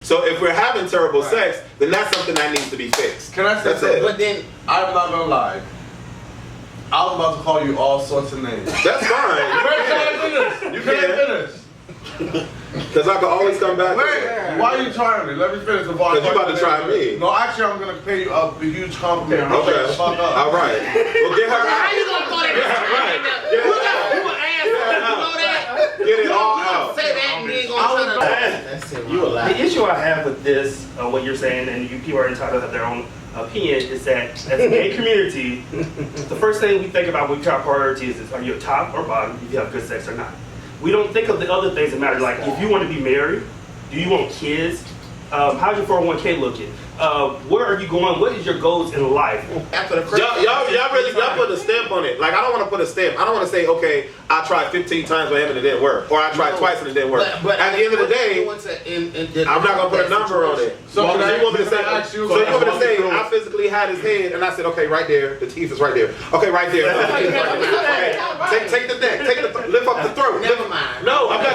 So if we're having terrible sex, then that's something that needs to be fixed. Can I say something? But then, I'm not gonna lie. I was about to call you all sorts of names. That's fine. You can't finish. Because I can always come back. Wait, why are you trying me? Let me finish the ball. Because you about to try me. No, actually, I'm gonna pay you a huge compliment. Okay. Fuck up. All right. Well, get her out. How you gonna throw that? Right. You an asshole. You know that? Get it all out. Say that and then gonna try to. you a lie. The issue I have with this, what you're saying, and you people are entitled to have their own opinion, is that as a gay community, the first thing we think about when we try priorities is, are you a top or bottom, if you have good sex or not. We don't think of the other things that matter, like if you want to be married, do you want kids, how's your 401k looking? Where are you going? What is your goals in life? After the first Y'all put a stamp on it. Like, I don't want to put a stamp. I don't want to say, okay, I tried 15 times with him and it didn't work, or I tried twice and it didn't work. But at the end of the day, I'm not gonna put a number on it. So you want me to say? I physically had his head, and I said, okay, right there. The teeth is right there. Okay, right there. Okay, take the neck. Lift up the throat. Never mind. No, I'm not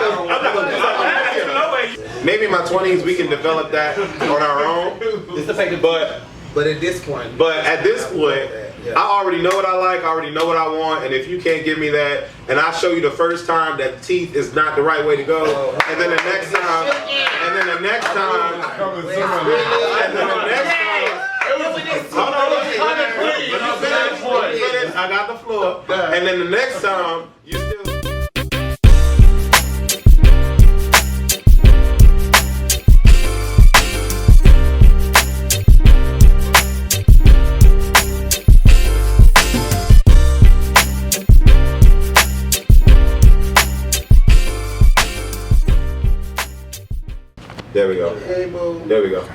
gonna do that. Maybe in my 20s we can develop that on our own. But at this point. I already know what I like, I already know what I want, and if you can't give me that, and I show you the first time that teeth is not the right way to go, and then the next time, and then the next time, hold on, I got the floor, and then the next time, you still. There we go. There we go.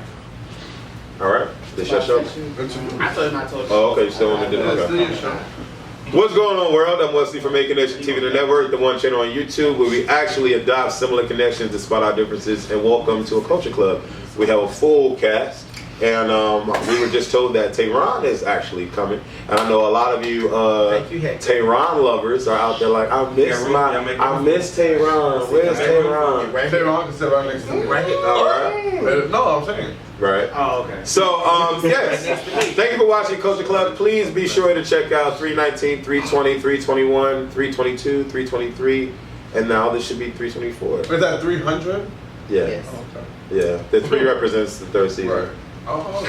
All right. This your show? I told him I told you. Oh, okay. You still want to do that? What's going on, world? I'm Wesley from Make Connection TV, the network, the one channel on YouTube where we actually adopt similar connections despite our differences. And welcome to a Culture Club. We have a full cast. And we were just told that Tehran is actually coming. And I know a lot of you Tehran lovers are out there like, I miss Tehran. Where's Tehran? Tehran can sit right next to me. Right here. All right. No, I'm saying. Right. Oh, okay. So, yes. Thank you for watching Culture Club. Please be sure to check out 319, 320, 321, 322, 323, and now this should be 324. Is that 300? Yeah. Yes. Okay. Yeah. The 3 represents the 3rd season. Right. Oh.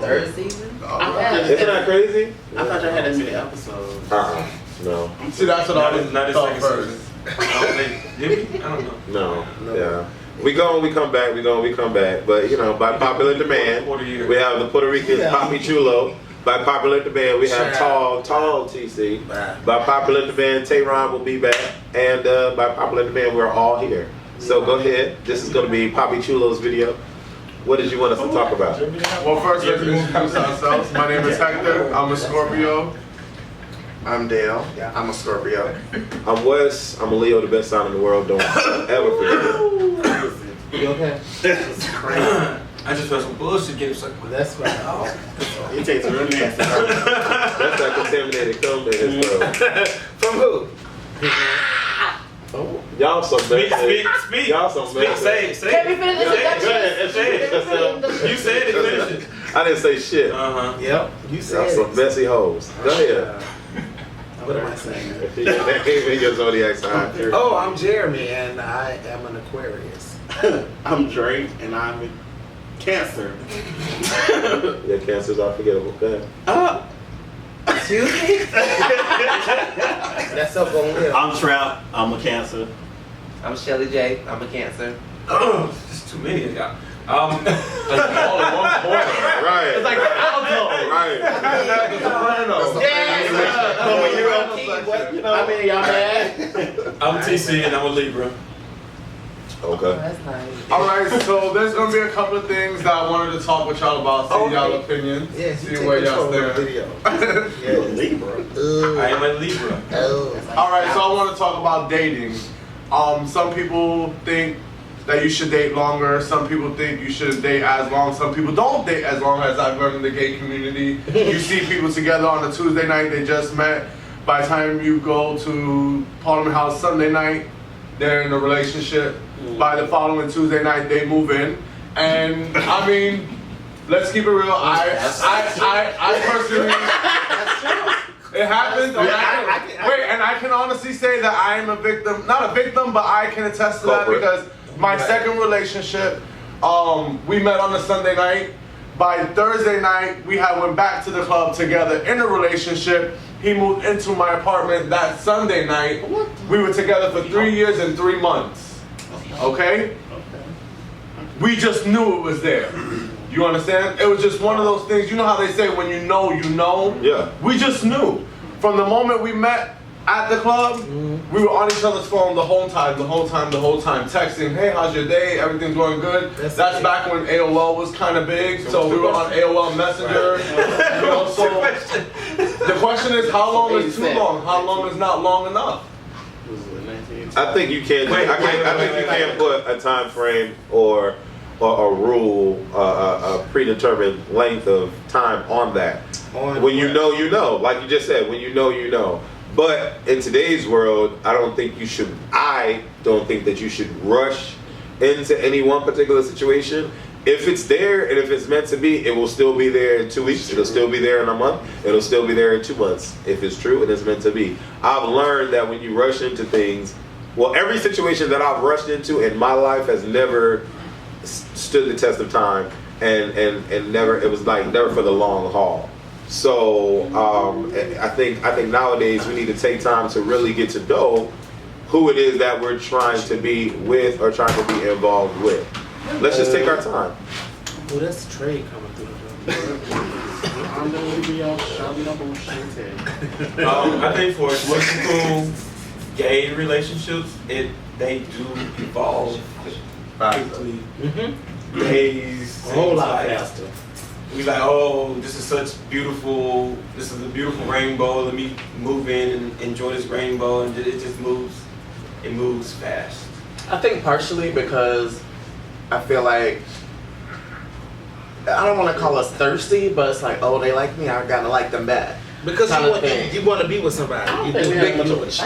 3rd season? Isn't that crazy? I thought y'all had that many episodes. No. See, that's what I was thought first. I don't know. No. Yeah. We go, we come back, we go, we come back. But, you know, by popular demand, we have the Puerto Rican Papi Chulo. By popular demand, we have tall TC. By popular demand, Tehran will be back. And by popular demand, we're all here. So go ahead. This is going to be Papi Chulo's video. What did you want us to talk about? Well, first, let's introduce ourselves. My name is Hector. I'm a Scorpio. I'm Dale. I'm a Scorpio. I'm Wes. I'm a Leo, the best sign in the world. Don't ever forget it. You okay? I just felt some bullshit getting sucked. That's right. Oh. It takes a real nasty. That's that contaminated cum in his throat. From who? Oh. Y'all so messy. Speak. Y'all so messy. Say. Can we finish this? You said it. Finish it. I didn't say shit. Yep. You said Y'all some messy hoes. Go ahead. What am I saying? Your zodiac sign. Oh, I'm Jeremy, and I am an Aquarius. I'm Drake, and I'm a Cancer. Yeah, Cancers are forgettable. Go ahead. Excuse me? That's up on Lil. I'm Trap. I'm a Cancer. I'm Shelly J. I'm a Cancer. There's too many of y'all. All in one corner. Right. It's like the alto. Right. I mean, y'all mad? I'm TC and I'm a Libra. Okay. That's nice. Alright, so there's going to be a couple of things that I wanted to talk with y'all about, see y'all opinions, Yes, see where y'all stand. You're a Libra. I am a Libra. Alright, so I want to talk about dating. Some people think that you should date longer. Some people think you shouldn't date as long. Some people don't date as long, as I've learned in the gay community. You see people together on a Tuesday night, they just met. By the time you go to Parliament House Sunday night, they're in a relationship. by the following Tuesday night they move in. And I mean, let's keep it real. I personally, it happens. And I can honestly say that I am a victim, not a victim, but I can attest to that because my second relationship, we met on a Sunday night. By Thursday night, we went back to the club together in a relationship. He moved into my apartment that Sunday night. We were together for 3 years and 3 months. Okay? We just knew it was there. You understand? It was just one of those things. You know how they say when you know, you know? Yeah. We just knew. From the moment we met at the club, we were on each other's phone the whole time, texting, hey, how's your day? Everything's going good. That's back when AOL was kind of big, so we were on AOL Messenger. You know, so the question is, how long is too long? How long is not long enough? I think you can't. I think you can't put a time frame or a rule, a predetermined length of time on that. When you know, you know. Like you just said, when you know, you know. But in today's world, I don't think that you should rush into any one particular situation. If it's there and if it's meant to be, it will still be there in 2 weeks. It'll still be there in a month. It'll still be there in 2 months. If it's true and it's meant to be. I've learned that when you rush into things, well, every situation that I've rushed into in my life has never stood the test of time and never, it was like never for the long haul. So I think nowadays we need to take time to really get to know who it is that we're trying to be with or trying to be involved with. Let's just take our time. Well, that's trade coming through. I think for typical gay relationships, they do evolve quickly. Days, A whole lot like, faster. We like, oh, this is a beautiful rainbow. Let me move in and enjoy this rainbow, and it just moves. It moves fast. I think partially because I feel like, I don't want to call us thirsty, but it's like, oh, they like me, I gotta like them back. Because Kinda you want to be with somebody. You do have a choice.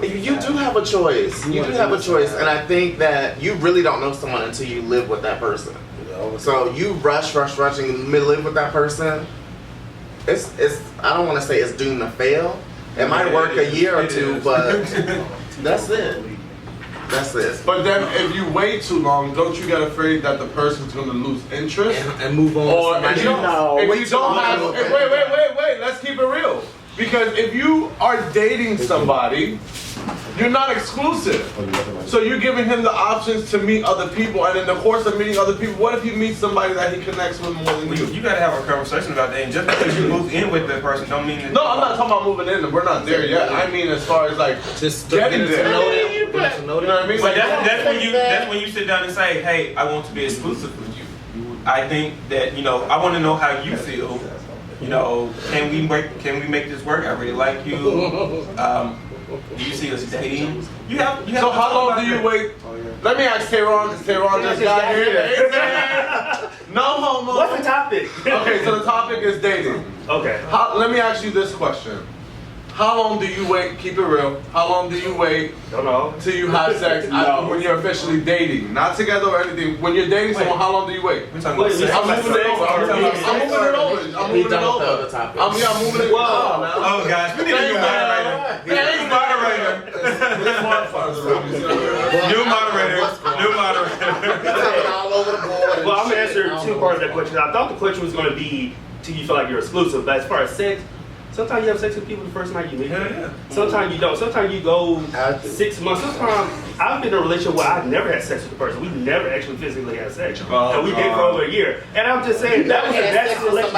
You do have a choice. You do have a choice, and I think that you really don't know someone until you live with that person. So you rush and live with that person. It's I don't want to say it's doomed to fail. It might work a year or two, but that's it. That's it. But then if you wait too long, don't you get afraid that the person's going to lose interest? And move on. Or if you don't have, wait. wait, let's keep it real. Because if you are dating somebody, you're not exclusive. So you're giving him the options to meet other people, and in the course of meeting other people, what if he meets somebody that he connects with more than you? You gotta have a conversation about that. And just because you move in with that person, don't mean that. No, I'm not talking about moving in. We're not there yet. I mean, as far as like Just getting getting to there. know them. You know what I mean? But Like, that's when you sit down and say, hey, I want to be exclusive with you. I think that, I want to know how you feel. Can we make this work? I really like you. Do you see us dating? So how long do you wait? Let me ask Tehran, because Tehran just got here. No homo. What's the topic? Okay, so the topic is dating. Okay. Let me ask you this question. How long do you wait? Keep it real. How long do you wait Don't know. till you have sex after when you're officially dating? Not together or anything. When you're dating someone, how long do you wait? We're talking about sex. I'm moving it over. I'm moving it over. I'm moving it over. I'm moving it over. Oh gosh, we need a new moderator. New moderator. New moderator. all over the board. Well, I'm gonna answer two parts of that question. I thought the question was going to be, do you feel like you're exclusive? But as far as sex, sometimes you have sex with people the first night you meet them. Yeah. Sometimes you don't. Sometimes you go 6 months. Sometimes I've been in a relationship where I've never had sex with the person. We never actually physically had sex. And we dated for over a year. And I'm just saying, that was the best relationship.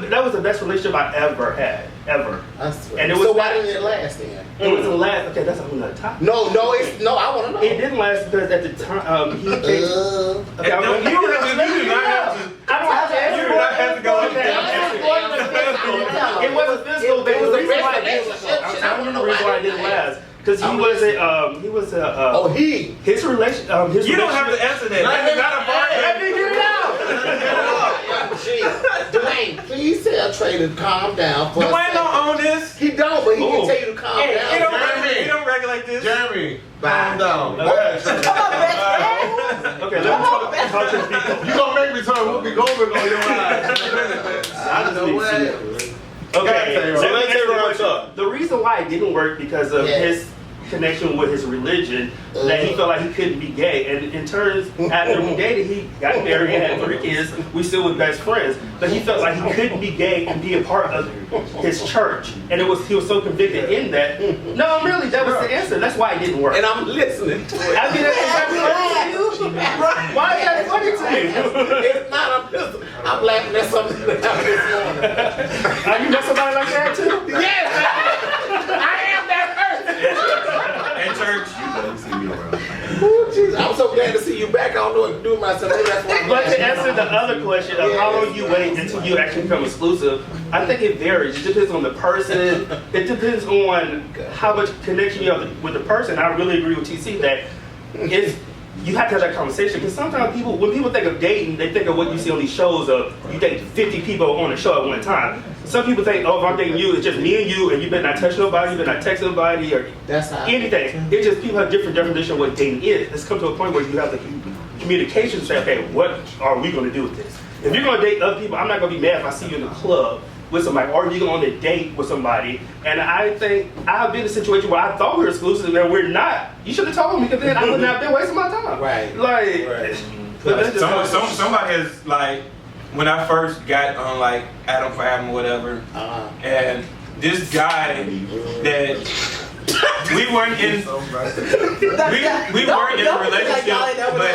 That was the best relationship I ever had. Ever. And it was So why didn't it last then? It was the last. Okay, that's a whole nother topic. No, I want to know. It didn't last because at the time he came. Okay, I don't have to answer. You do not have to go into that. It wasn't physical. It was the reason why it didn't last. I'm telling you the reason why it didn't last. Because he was his relation. You don't have to answer that. That's not a part. Let me get it out. Dwayne, please Please tell Trey to calm down for a Dwayne second. don't own this. He don't, but he can Ooh. tell you to calm Hey, down. He don't, Jeremy. he don't regulate this. Jeremy, Bye. calm down. Okay, let me talk to the people. You gonna make me turn Whoopi Goldberg on your ass. I know what. Okay, So let me let's answer say the we're on question. top. The reason why it didn't work because of Yes. his connection with his religion, that he felt like he couldn't be gay. And in turns, after we dated, he got married and had 3 kids. We still were best friends, but he felt like he couldn't be gay and be a part of his church. And he was so convicted in that. No, really, that was the answer. That's why it didn't work. And I'm listening to it. I mean, that's exactly what why is that funny to you? It's not. I'm laughing at something that happened this morning. You met somebody like that too? Yes, I am that In church. person. Ooh, Jesus. I'm so glad to see you back. I don't know what to do with myself. Maybe that's why I'm But to laughing. answer the other question of how long you wait until you actually become exclusive, I think it varies. It depends on the person. It depends on how much connection you have with the person. I really agree with TC that you have to have that conversation, because sometimes when people think of dating, they think of what you see on these shows of you date 50 people on a show at one time. Some people think, oh, if I'm dating you, it's just me and you better not touch nobody, you better not text nobody, or That's how anything. It's just people have different definition of what dating is. It's come to a point where you have the communication to say, okay, what are we going to do with this? If you're going to date other people, I'm not going to be mad if I see you in the club with somebody, or you're on a date with somebody. And I think I've been in a situation where I thought we were exclusive and we're not. You should have told me, because then I wouldn't have been wasting my time. Right. Like, but that's just how it is. Somebody has, like, when I first got on, like, Adam for Adam or whatever, and this guy that we weren't in, we weren't in a relationship, but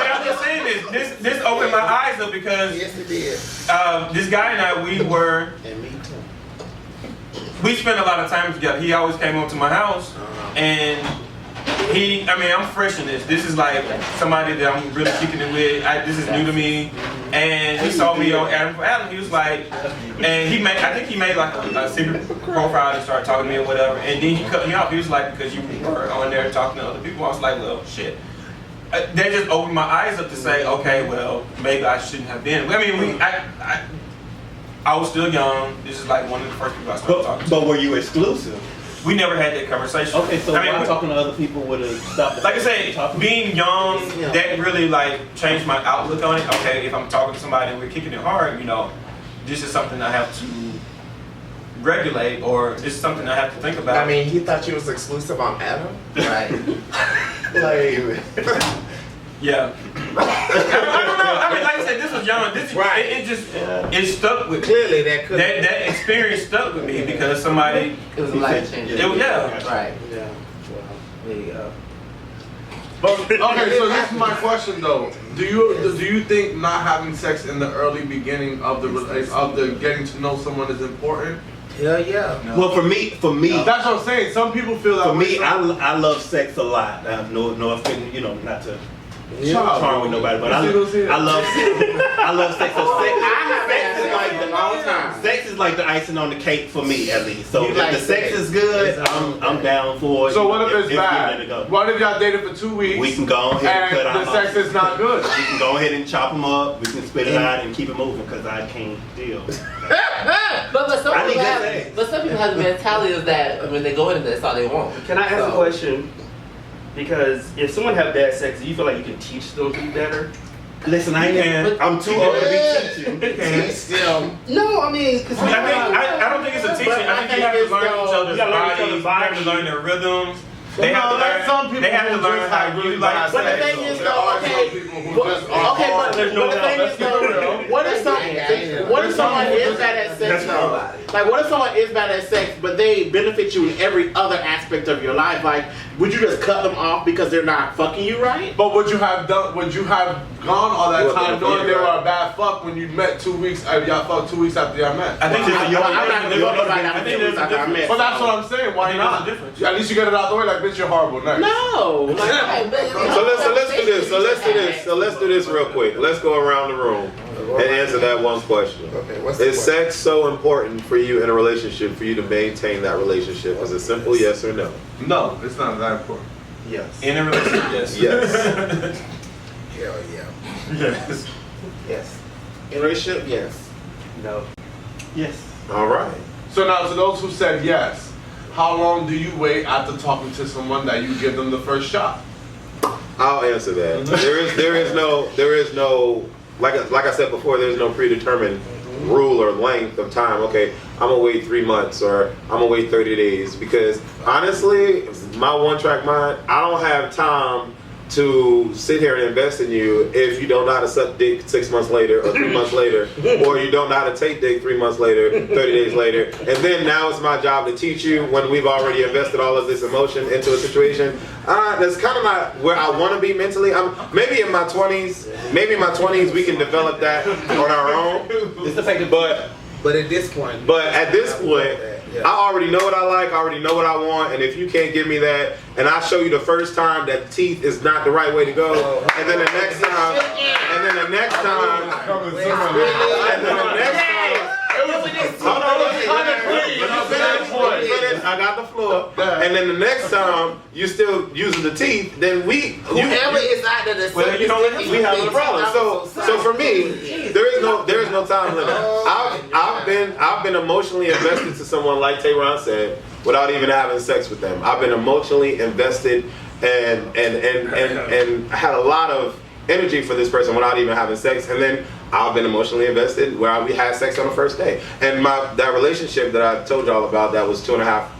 I'm just saying this opened my eyes up, because Yes, it did. this guy and I, And me too. we spent a lot of time together. He always came over to my house, and I'm fresh in this. This is like somebody that I'm really kicking it with. This is new to me. And he saw me on Adam for Adam. He was like, and I think he made like a secret profile and started talking to me or whatever. And then he cut me off. He was like, because you were on there talking to other people. I was like, well, shit. That just opened my eyes up to say, okay, well, maybe I shouldn't have been. I mean, I was still young. This is like one of the first people I started talking to. But were you exclusive? We never had that conversation. Okay, so why talking to other people would have stopped? Like I said, being young, that really like changed my outlook on it. Okay, if I'm talking to somebody and we're kicking it hard, this is something I have to regulate, or this is something I have to think about. I mean, he thought you was exclusive on Adam? Right. Yeah. I don't know. I mean, like I said, this was young. Right. It stuck with me. Clearly, that could. That experience stuck with me because somebody. It was a life changer. Yeah. Right. Yeah. Well, there you go. Okay, so this is my question though. Do you think not having sex in the early beginning of the getting to know someone is important? Hell yeah. No. Well, for me, That's what I'm saying. Some people feel that for way. me, I love sex a lot. I have no offense, not to charm with nobody, but I love sex. So sex is like the icing on the cake for me, at least. So if the sex is good, I'm down for it. So what if it's good to go. bad? What if y'all dated for 2 weeks? We can go ahead and cut and out the sex is not good. We can go ahead and chop them up. We can spit it out and keep it moving, because I can't deal. But some people have the mentality of that when they go into this, that's all they want. Can I ask a question? Because if someone have bad sex, do you feel like you can teach them to be better? Listen, I'm too old to be teaching. Teach them. No, I mean, because I don't think it's a teaching. I think you have to learn each other's bodies. You have to learn their rhythms. They have to learn. They have to learn how you like. But the thing is, though, okay, but the thing is, though, what if someone is bad at sex, though? Like, what if someone is bad at sex, but they benefit you in every other aspect of your life? Like, would you just cut them off because they're not fucking you right? But would you have gone all that time knowing they were a bad fuck when you met 2 weeks? Y'all fucked 2 weeks after y'all met. I think I'm not gonna go nobody after 2 weeks after I met. But that's what I'm saying. Why not? There's a difference. At least you get it out the way. Like, bitch, you're horrible. Next. No. So let's do this. So let's do this real quick. Let's go around the room. and answer that one question. Okay, what's the Is sex so important for you in a relationship for you to maintain that relationship? Is it simple yes or no? No, it's not that important. Yes. In a relationship, yes. Yes. Hell yeah. Yes. Yes. In a relationship, yes. No. Yes. All right. So now, to those who said yes, how long do you wait after talking to someone that you give them the first shot? I'll answer that. There is no like I said before, there's no predetermined rule or length of time. Okay, I'm gonna wait 3 months or I'm gonna wait 30 days because honestly, my one-track mind, I don't have time to sit here and invest in you if you don't know how to suck dick 6 months later or 3 months later, or you don't know how to take dick 3 months later, 30 days later, and then now it's my job to teach you when we've already invested all of this emotion into a situation. That's kind of not where I want to be mentally. Maybe in my 20s we can develop that on our own. It's the fact that, But at this point. I already know what I like, I already know what I want, and if you can't give me that, and I show you the first time that teeth is not the right way to go, and then the next time, I got the floor, and then the next time you still using the teeth, then whoever is out there that's we have a problem. So for me, there is no time limit. I've been emotionally invested to someone like Tayron said without even having sex with them. I've been emotionally invested and had a lot of energy for this person without even having sex, and then I've been emotionally invested where we had sex on the first day. And that relationship that I told y'all about that was two and a half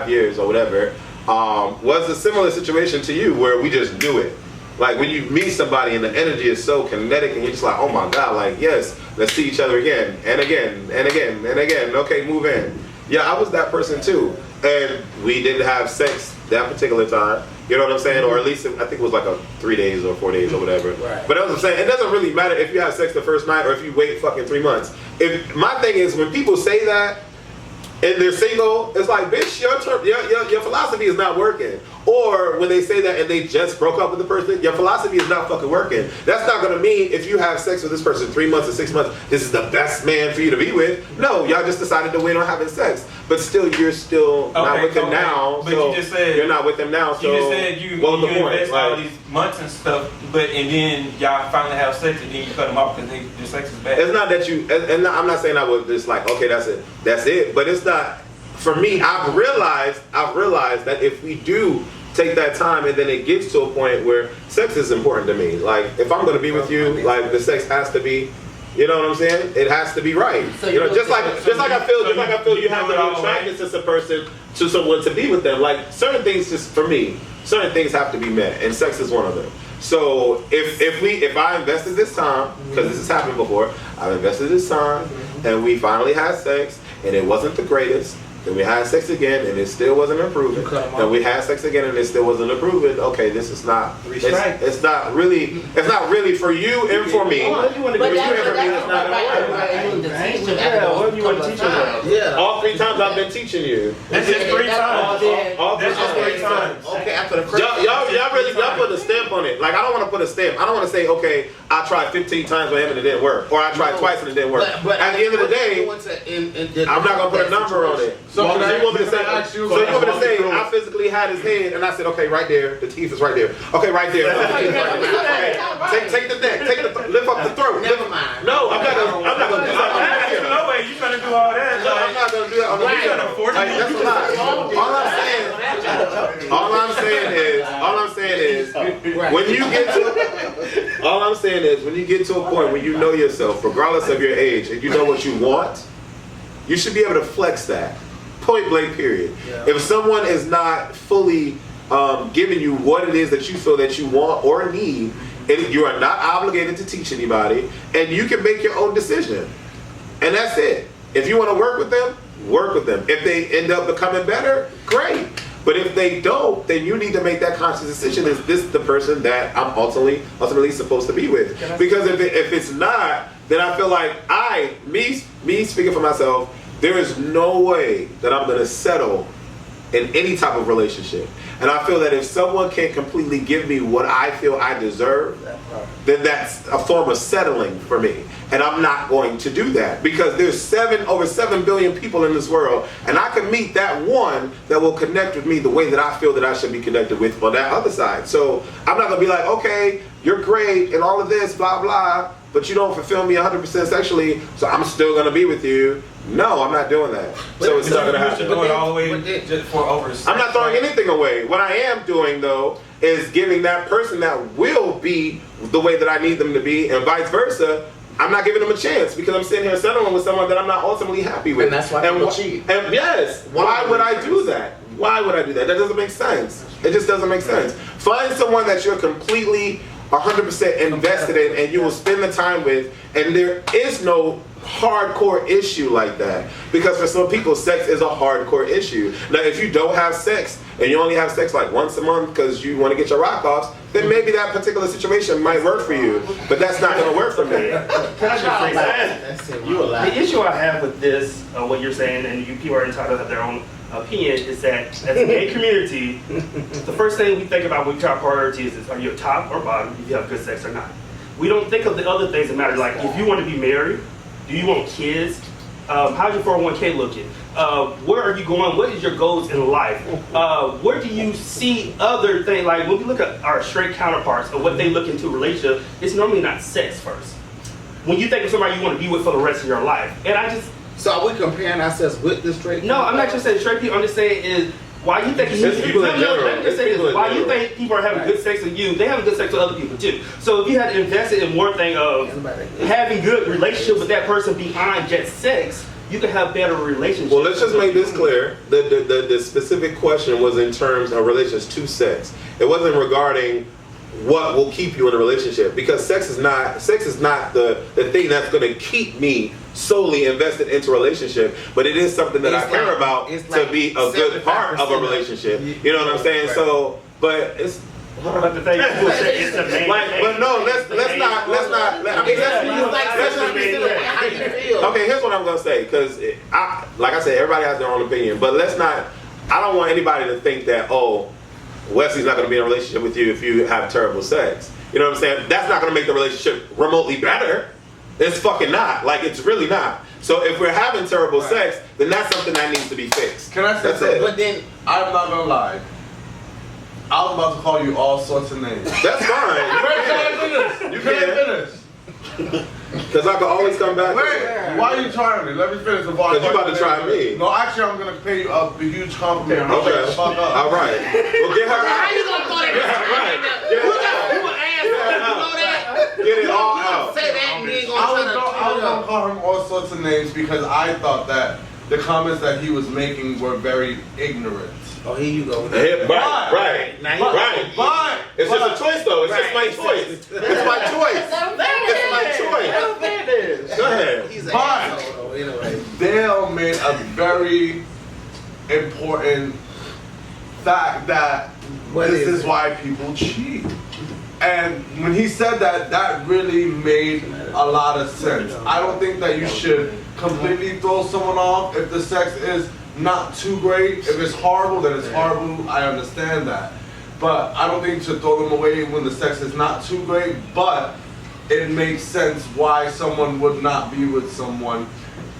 years or whatever, was a similar situation to you where we just do it. Like when you meet somebody and the energy is so kinetic and you're just like, oh my God, like yes, let's see each other again and again and again and again. Okay, move in. Yeah, I was that person too. And we didn't have sex that particular time. You know what I'm saying? Or at least I think it was like 3 days or 4 days or whatever. Right. But that's what I'm saying. It doesn't really matter if you have sex the first night or if you wait fucking 3 months. My thing is when people say that and they're single, it's like, bitch, your philosophy is not working. Or when they say that and they just broke up with the person, your philosophy is not fucking working. That's not gonna mean if you have sex with this person 3 months or 6 months, this is the best man for you to be with. No, y'all just decided to wait on having sex. But still, you're still not with him now. But so you just said you're not with him now. So you just said you invest all these months and stuff, and then y'all finally have sex and then you cut them off because your sex is bad. It's not that you, and I'm not saying I was just like, okay, that's it. But it's not. For me, I've realized that if we do take that time and then it gets to a point where sex is important to me. Like if I'm going to be with you, like the sex has to be, you know what I'm saying? It has to be right. So you know, just like I feel you have to be attracted to someone to be with them. Like certain things, just for me, certain things have to be met, and sex is one of them. So if I invested this time, because this has happened before, I've invested this time, and we finally had sex, and it wasn't the greatest. Then we had sex again, and it still wasn't improving. And we had sex again, and it still wasn't improving. Okay, this is not. It's not really for you and for me. But for you and for me, it's not what do you want to teach them? Yeah. All 3 times I've been teaching you. That's just 3 times. That's just 3 times. Okay, after the first Y'all put a stamp on it. Like I don't want to put a stamp. I don't want to say, okay, I tried 15 times with him and it didn't work, or I tried twice and it didn't work. But at the end of the day, I'm not gonna put a number on it. So you want me to say? I physically had his head, and I said, okay, right there. The teeth is right there. Okay, right there. Take the neck. Lift up the throat. Never mind. No, I'm not gonna do that. No way, you trying to do all that? No, I'm not gonna do that. That's a lie. All I'm saying is, when you get to a point when you know yourself, regardless of your age, and you know what you want, you should be able to flex that. Point blank, period. Yeah. If someone is not fully giving you what it is that you feel that you want or need, you are not obligated to teach anybody, and you can make your own decision. And that's it. If you want to work with them, work with them. If they end up becoming better, great. But if they don't, then you need to make that conscious decision. Is this the person that I'm ultimately supposed to be with? Because if it's not, then I feel like me speaking for myself, there is no way that I'm going to settle in any type of relationship. And I feel that if someone can't completely give me what I feel I deserve, then that's a form of settling for me. And I'm not going to do that because there's over 7 billion people in this world, and I can meet that one that will connect with me the way that I feel that I should be connected with on that other side. So I'm not gonna be like, okay, you're great and all of this, blah, blah, but you don't fulfill me 100% sexually, so I'm still gonna be with you. No, I'm not doing that. So it's not gonna happen. Do it all the way just for over. I'm not throwing anything away. What I am doing though is giving that person that will be the way that I need them to be, and vice versa. I'm not giving them a chance because I'm sitting here settling with someone that I'm not ultimately happy with. And that's why people cheat. And yes, why would I do that? Why would I do that? That doesn't make sense. It just doesn't make sense. Find someone that you're completely 100% invested in and you will spend the time with, and there is no hardcore issue like that, because for some people sex is a hardcore issue. Now if you don't have sex and you only have sex like once a month because you want to get your rock offs, then maybe that particular situation might work for you, but that's not going to work for me. Can I just say that? The issue I have with this, what you're saying, and you people are entitled to have their own opinion, is that as a gay community, the first thing we think about when we try priorities is, are you a top or bottom, if you have good sex or not. We don't think of the other things that matter, like if you want to be married, do you want kids? How's your 401k looking? Where are you going? What is your goals in life? Where do you see other things? Like when we look at our straight counterparts of what they look into a relationship, it's normally not sex first. When you think of somebody you want to be with for the rest of your life. And I just... So are we comparing ourselves with the straight people? No, I'm not just saying straight people. I'm just saying is, why you think why you think people are having good sex with you, they having good sex with other people too. So if you had invested in one thing of having good relationship with that person beyond just sex, you can have better relationships. Well, let's just make this clear. The specific question was in terms of relations to sex. It wasn't regarding what will keep you in a relationship, because sex is not the thing that's going to keep me solely invested into a relationship, but it is something that I care about to be a good part of a relationship. You know what I'm saying? So, but it's. But the thing is, it's the main thing. But no, let's not. Okay, here's what I'm gonna say, because like I said, everybody has their own opinion, but let's not. I don't want anybody to think that Wesley's not going to be in a relationship with you if you have terrible sex. You know what I'm saying? That's not going to make the relationship remotely better. It's fucking not. Like, it's really not. So if we're having terrible sex, then that's something that needs to be fixed. Can I say that's something? it. But then, I'm not going to lie. I was about to call you all sorts of names. That's fine. You can't finish. Because I can always come back. Wait, why are you trying me? Let me finish the ball. Because you about to try me. No, actually, I'm going to pay you a huge compliment. Okay. Shut the fuck up. All right. Well, get her out. How you gonna throw that? Get it all out. Say that and then I was going to call him all sorts of names because I thought that the comments that he was making were very ignorant. Oh, here you go. Right. But it's just a choice, though. It's just my choice. It's my choice. It's my choice. Go ahead. He's an But asshole, though, anyway. Dale made a very important fact that this is why people cheat. And when he said that, that really made a lot of sense. I don't think that you should completely throw someone off if the sex is not too great. If it's horrible, then it's horrible. I understand that. But I don't think you should throw them away when the sex is not too great. But it makes sense why someone would not be with someone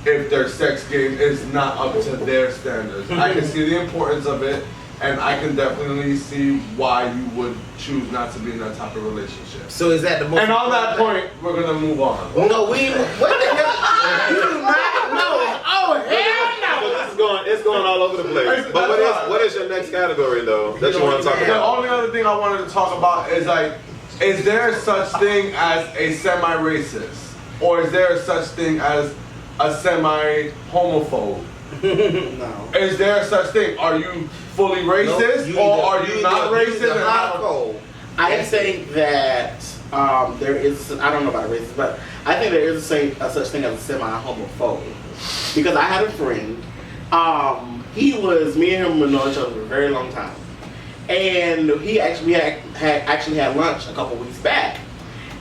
if their sex game is not up to their standards. I can see the importance of it, and I can definitely see why you would choose not to be in that type of relationship. So is that the most? And on that point, we're gonna move on. No, we. What the hell? You do not know. Oh hell no! It's going all over the place. But what is your next category though that you want to talk The about? only other thing I wanted to talk about is like, is there such thing as a semi-racist, or is there such thing as a semi-homophobe? No. Is there such thing? Are you fully racist, or are you not racist? I think that there is, I don't know about racist, but I think there is a such thing as a semi-homophobe. Because I had a friend, me and him have known each other for a very long time. And we actually had lunch a couple weeks back.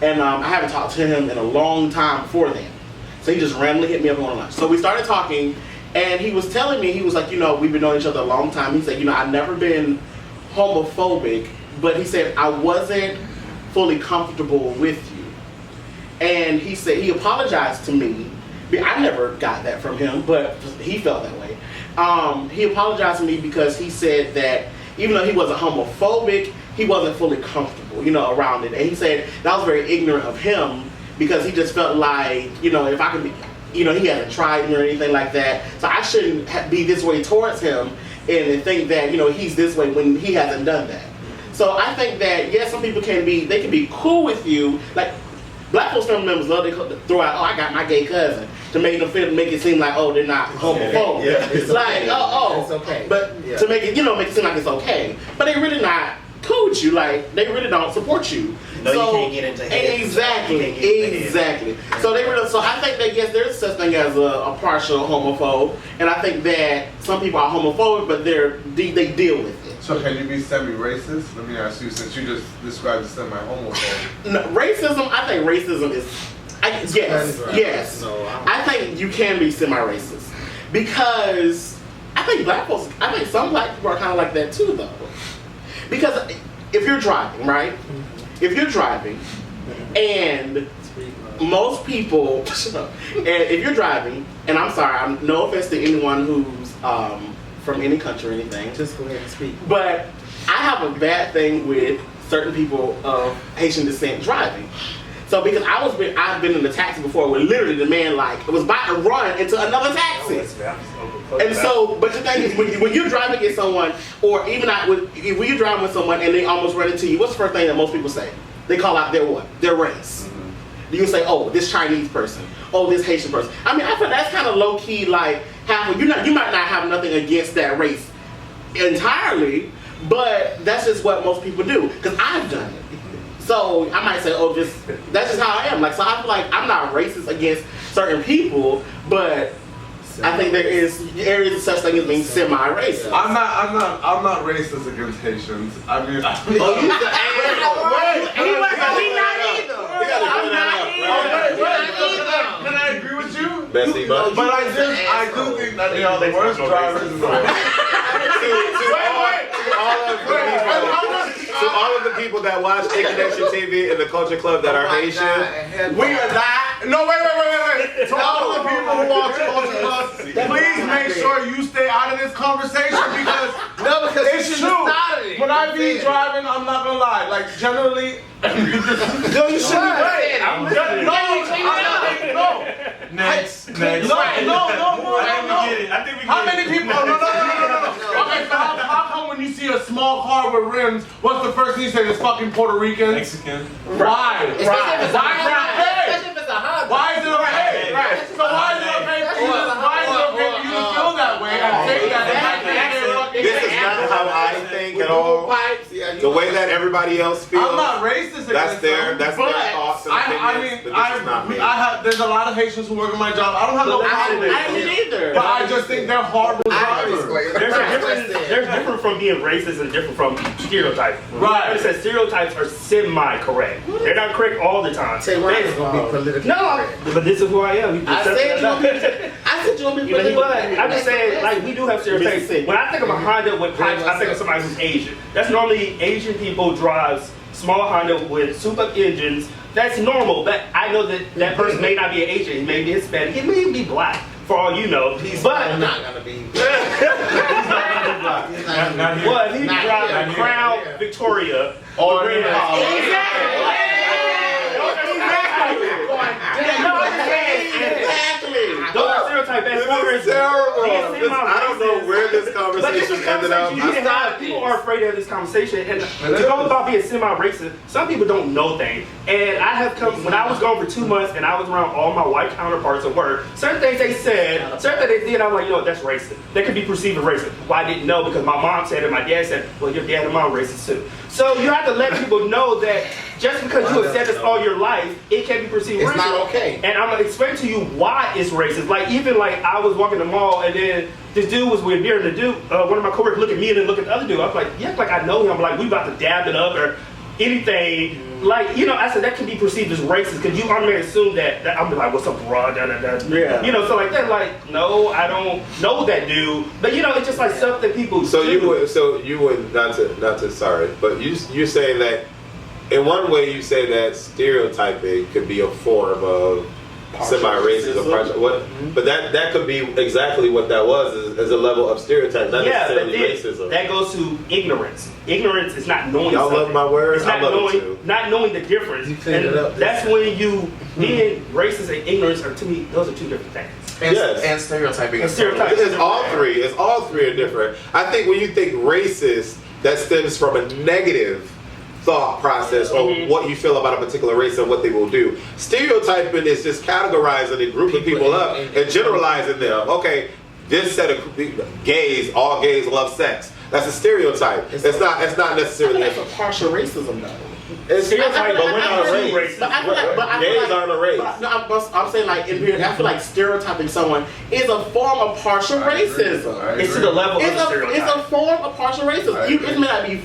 And I haven't talked to him in a long time before then. So he just randomly hit me up on lunch. So we started talking, And he was telling me, he was like, we've been knowing each other a long time. He said, I've never been homophobic, but he said, I wasn't fully comfortable with you. And he said, he apologized to me. I never got that from him, but he felt that way. He apologized to me because he said that even though he wasn't homophobic, he wasn't fully comfortable, around it. And he said that was very ignorant of him because he just felt like, if I could be, he hasn't tried me or anything like that. So I shouldn't be this way towards him and think that, he's this way when he hasn't done that. So I think that, yes, some people can be cool with you. Like, Black folks family members love to throw out, I got my gay cousin, to make it seem like, they're not homophobic. Yeah, it's like, it's okay. But to make it, make it seem like it's okay. But they really not cool with you. Like, they really don't support you. No, you can't get into head. Exactly. So I think that, yes, there's such thing as a partial homophobe, and I think that some people are homophobic, but they deal with it. So can you be semi-racist? Let me ask you, since you just described as semi-homophobe. No, racism, I think racism is, yes. No, I think you can be semi-racist. Because I think some black people are kind of like that too, though. Because if you're driving, right? If you're driving, and most people, and if you're driving, and I'm sorry, I'm no offense to anyone who's from any country or anything. Just go ahead and speak. But I have a bad thing with certain people of Haitian descent driving. So because I've been in a taxi before where literally the man was about to run into another taxi. And so, but the thing is, when you're driving against someone, or even when you're driving with someone and they almost run into you, what's the first thing that most people say? They call out their race. You say, oh, this Chinese person, oh, this Haitian person. I mean, I feel that's kind of low key, like you might not have nothing against that race entirely, but that's just what most people do. Because I've done it. So I might say, oh, that's just how I am. Like, so I feel like I'm not racist against certain people, but I think there is such thing as being semi-racist. I'm not racist against Haitians. I mean, He not either. Can I agree with you? Bessie, but I do think that they are the worst drivers in the world. To all of the people that watch A Connection TV and the Culture Club that are Haitian, we are not. No, wait. To all of the people who watch Culture Club, please make sure you stay out of this conversation because it's true. When I be driving, I'm not gonna lie. Like generally, No, you shouldn't. No. Next. No. I think we get it. How many people? No. Okay, so how come when you see a small car with rims, what's the first thing you say? It's fucking Puerto Rican. Mexican. Why? Especially if it's a Honda. Why is it okay? Right. So why is it okay for you to feel that way and say that? this is not how I think at all. The way that everybody else feels. I'm not racist against them. That's their thoughts and opinions. There's a lot of Haitians who work in my job. I don't have no problem with I didn't either. But I just think they're horrible drivers. There's different from being racist and different from stereotypes. Right. It says stereotypes are semi-correct. They're not correct all the time. Say why it's gonna be politically correct. But this is who I am. I said you want me to be politically But I'm just saying, like, we do have stereotypes. When I think of a Honda with pipes, I think of somebody who's Asian. That's normally Asian people drives small Honda with souped-up engines. That's normal, but I know that person may not be an Asian. He may be Hispanic. He may even be black, for all you know. But not gonna be. Not here. Well, if he drives a Crown Victoria Or Red Hot. Those are stereotypes. This is terrible. I don't know where this conversation ended up. People are afraid of this conversation, and to go about being semi-racist, some people don't know things. And I have come when I was gone for 2 months, and I was around all my white counterparts at work. Certain things they said, certain things they did, I'm like, that's racist. That could be perceived as racist. Well, I didn't know because my mom said it, my dad said, well, your dad and mom are racist too. So you have to let people know that just because you have said this all your life, it can be perceived racist. It's not okay. And I'm gonna explain to you why it's racist. Like even like I was walking the mall and then this dude was with beer and the dude, one of my coworkers looked at me and then looked at the other dude. I was like, yeah, like I know him. Like we about to dab it up or anything. like, you know, I said that can be perceived as racist because you automatically assume that I'm like, what's up, bro? Da, da, da. Yeah. You know, so like that, like, no, I don't know that dude. But you know, it's just like stuff that people So do. you would not to sorry, but you're saying that in one way you say that stereotyping could be a form of semi-racist or partial, but that could be exactly what that was as a level of stereotype, not necessarily racism. That goes to ignorance. Ignorance is not knowing Y'all something. love my words? It's not I love knowing, it too. not knowing the difference. You cleaned it up. That's when you then racist and ignorance are, to me, those are two different things. And stereotyping. And stereotyping. It's all three are different. I think when you think racist, that stems from a negative thought process or what you feel about a particular race and what they will do. Stereotyping is just categorizing and grouping people up and generalizing them. Okay, this set of gays, all gays love sex. That's a stereotype. It's not necessarily. That's a partial racism, though. It's Stereotype, but we're not a race. But I feel like, Gays aren't a race. I'm saying like in here, I feel like stereotyping someone is a form of partial racism. It's to the level of It's stereotype. a form of partial racism. It may not be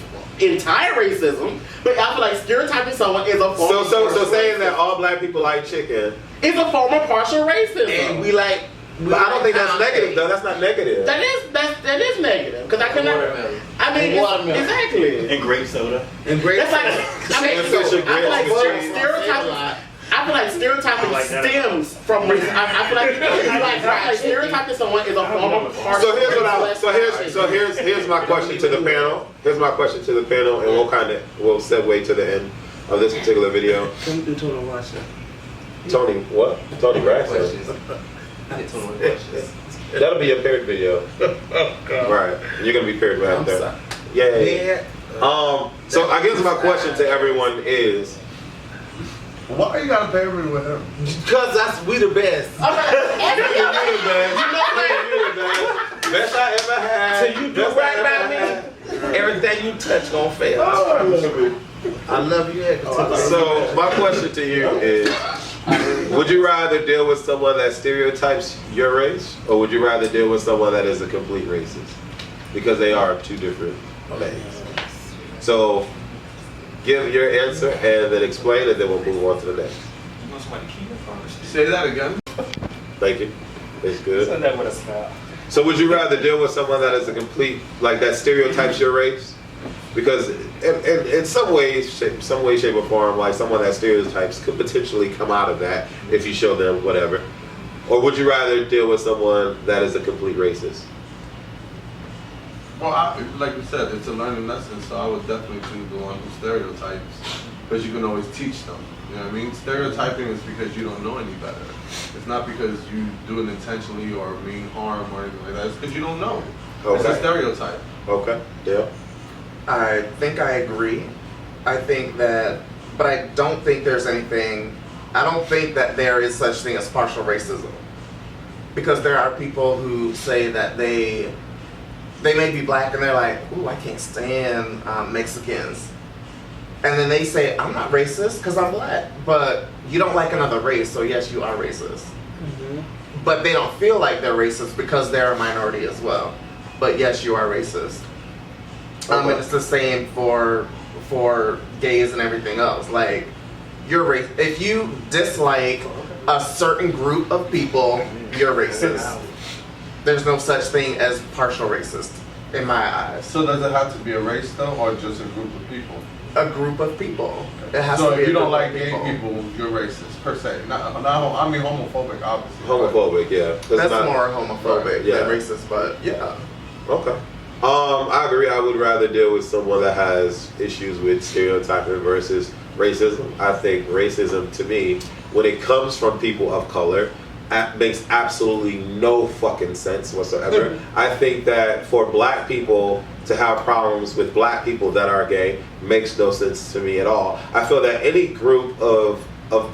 entire racism, but I feel like stereotyping someone is a form. So saying that all black people like chicken is a form of partial racism. And we like. But I don't think that's negative though. That's not negative. That is negative because I cannot. Watermelon. I mean, Watermelon. exactly. And grape soda. And great. That's like I mean, That's such a I feel like great cheese. stereotyping. I feel like stereotyping I like that. stems from racism. I feel like stereotyping someone is a form of partial. So here's what here's my question to the panel. Here's my question to the panel, and we'll segue to the end of this particular video. Come do Tony Washington. Tony, what? Tony Braxton. That'll be a paired video. Right. You're gonna be paired right there. Yeah. So I guess my question to everyone is, Why you gotta pay me with him? Because we the best. best I ever had. Till you do right by me, everything you touch gonna fail. I love you. So my question to you is, would you rather deal with someone that stereotypes your race, or would you rather deal with someone that is a complete racist? Because they are two different things. So give your answer and then explain, and then we'll move on to the next. Say that again. Thank you. It's good. Send that with a smile. So would you rather deal with someone that is a complete, like that stereotypes your race? Because in some way, shape, or form, like someone that stereotypes could potentially come out of that if you show them whatever. Or would you rather deal with someone that is a complete racist? Well, like you said, it's a learning lesson, so I would definitely choose the one who stereotypes, because you can always teach them. You know what I mean? Stereotyping is because you don't know any better. It's not because you do it intentionally or mean harm or anything like that. It's because you don't know. It's a stereotype. Okay. Yeah. I think I agree. I think that, but I don't think there's anything, I don't think that there is such thing as partial racism. Because there are people who say that they may be black and they're like, ooh, I can't stand Mexicans. And then they say, I'm not racist because I'm black. But you don't like another race, so yes, you are racist. Mm-hmm. But they don't feel like they're racist because they're a minority as well. But yes, you are racist. And it's the same for gays and everything else. Like, you're racist. If you dislike a certain group of people, you're racist. There's no such thing as partial racist in my eyes. So does it have to be a race though, or just a group of people? A group of people. It has So to be if you a don't group like of gay people, you're racist per se. I mean homophobic, obviously. Homophobic, yeah. That's more homophobic Yeah. than racist, but yeah. Okay. I agree. I would rather deal with someone that has issues with stereotyping versus racism. I think racism, to me, when it comes from people of color, makes absolutely no fucking sense whatsoever. I think that for black people to have problems with black people that are gay makes no sense to me at all. I feel that any group of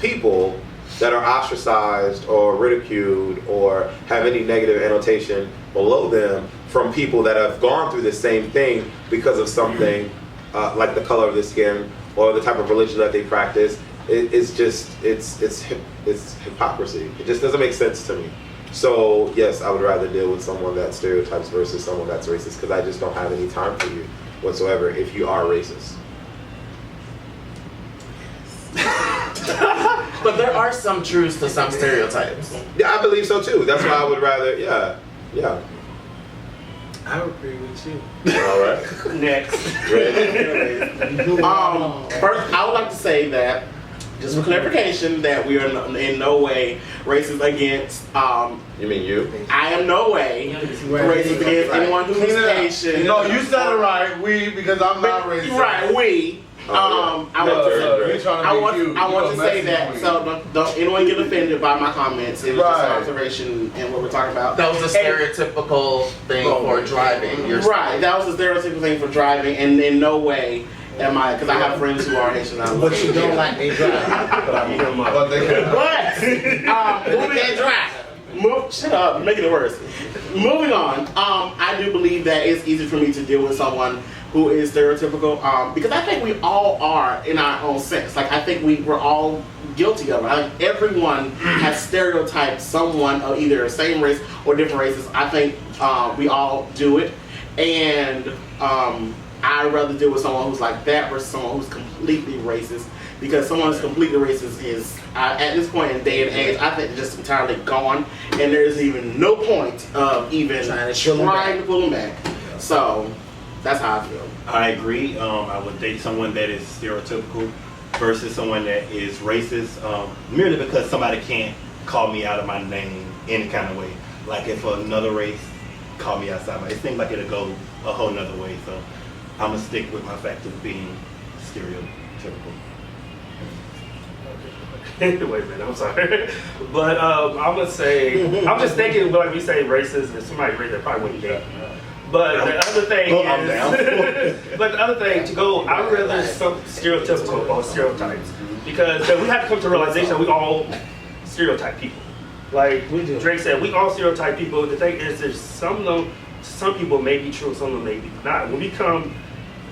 people that are ostracized or ridiculed or have any negative annotation below them from people that have gone through the same thing because of something like the color of their skin or the type of religion that they practice, it's hypocrisy. It just doesn't make sense to me. So yes, I would rather deal with someone that stereotypes versus someone that's racist, because I just don't have any time for you whatsoever if you are racist. are some truths to some stereotypes. Yeah, I believe so too. That's why I would rather. Yeah. I agree with you. All right. Next. First, I would like to say that, just for clarification, that we are in no way racist against. You mean you? I am no way racist against anyone who's Asian. No, you said it right. We, because I'm not racist. Right, we. I want to say that, so don't anyone get offended by my comments. It was just an observation and what we're talking about. That was a stereotypical thing for driving. Right, that was a stereotypical thing for driving, and in no way am I, because I have friends who are Haitian. But you don't like they drive. But they can. But they can't drive. Shut up, you're making it worse. Moving on, I do believe that it's easy for me to deal with someone who is stereotypical, because I think we all are in our own sense. Like, I think we're all guilty of it. Like, everyone has stereotyped someone of either the same race or different races. I think we all do it, and I'd rather deal with someone who's like that versus someone who's completely racist, because someone who's completely racist is, at this point in day and age, I think they're just entirely gone, and there's even no point of even trying to pull them back. So that's how I feel. I agree. I would date someone that is stereotypical versus someone that is racist, merely because somebody can't call me out of my name any kind of way. Like if another race called me outside, it seems like it'll go a whole nother way. So I'm gonna stick with my fact of being stereotypical. Wait a minute, I'm sorry. But I'm gonna say, I'm just thinking, like we say racist, and somebody racist that probably wouldn't date. But the other thing but the other thing to go, I would rather some stereotypical or stereotypes, because we have to come to the realization that we all stereotype people. Like Drake said, we all stereotype people. The thing is, there's some people may be true, some of them may be not. When we come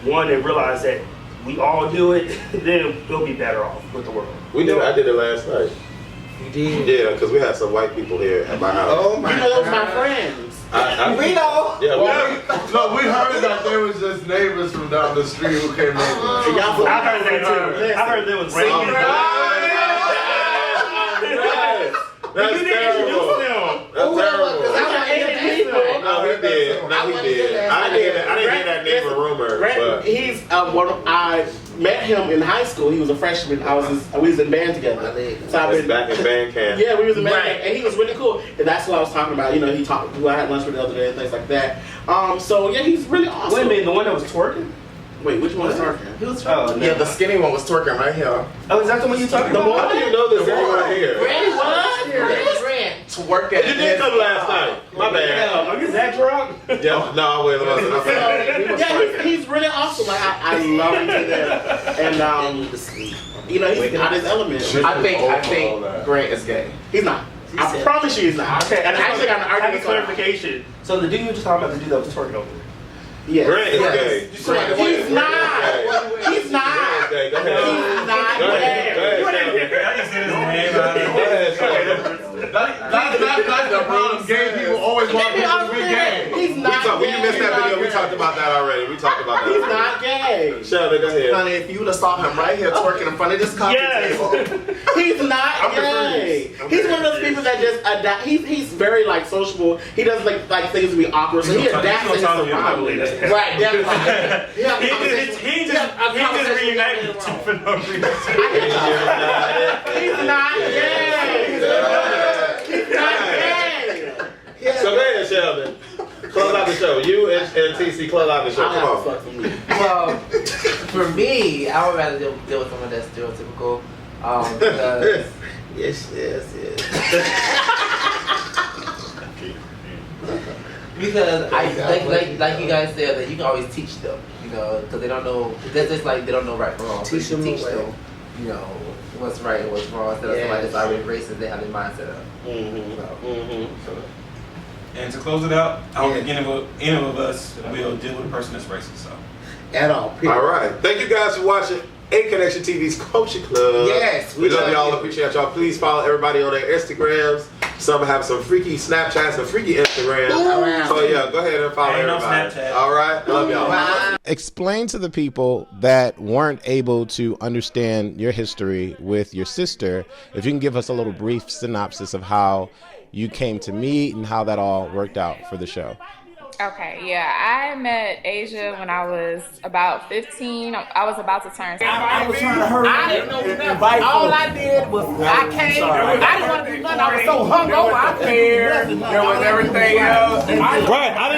one and realize that we all do it, then we'll be better off with the world. We did. I did it last night. You did? Yeah, because we had some white people here at my house. Oh my God. You know, those my friends. We know. Yeah, No, we heard that there was just neighbors from down the street who came over. I heard that too. I heard there was raining. That's terrible. That's terrible. No, he did. No, he did. I didn't hear that neighbor rumor. But He's I met him in high school. He was a freshman. We was in band together. So I've been back in band camp. Yeah, we was in band camp, and he was really cool. And that's what I was talking about. You know, I had lunch with the other day and things like that. So yeah, he's really awesome. Wait a minute, the one that was twerking? Wait, which one was twerking? He was Oh, yeah, the skinny one was twerking right here. Oh, is that the one you talking about? How do you know this right here? Grant, what? Twerking. You did come last night. My bad. Are you that drunk? Yeah, no, I wasn't. Yeah, he's really awesome. Like I love him to death. And you know, he's out of his element. I think Grant is gay. He's not. I promise you he's not. Okay, and I actually got an I have a argument. clarification. So the dude you were just talking about, the dude that was twerking over there. Yes. Grant is gay. He's not. He's not. Go ahead. He's not Go gay. That's the problem. Gay people always want people to be gay. He's not gay. When you missed that video, we talked about that already. He's not gay. Sheldon, go ahead. Honey, if you would have saw him right here twerking in front of this coffee table. He's not gay. He's one of those people that just adapt. He's very like sociable. He doesn't like things to be awkward, so he adapts to his surroundings. Right, definitely. He just reunited with you for no reason. He's not gay. He's not gay. So go ahead, Sheldon. Close out the show. You and TC close out the show. Come on. Well, for me, I would rather deal with someone that's stereotypical. Because Yes. because like you guys said, that you can always teach them, you know, because they don't know. That's just like they don't know right from wrong. So you can teach them, you know, what's right and what's wrong. Instead of somebody that's already racist, they have their mindset up. And to close it out, I don't think any of us will deal with a person that's racist. So. At all. Period. All right. Thank you guys for watching A Connection TV's Culture Club. Yes, we love y'all. Appreciate y'all. Please follow everybody on their Instagrams. Some have some freaky Snapchats, some freaky Instagram. So yeah, go ahead and follow Ain't no everybody. Snapchat. All right, love y'all. Explain to the people that weren't able to understand your history with your sister, if you can give us a little brief synopsis of how you came to meet and how that all worked out for the show. Okay, yeah, I met Asia when I was about 15. I was about to turn 16. I was trying to hurry. I didn't know nothing. All I did was I came. I didn't want to do nothing. I was so hungover. I couldn't do nothing. There was everything else. Right.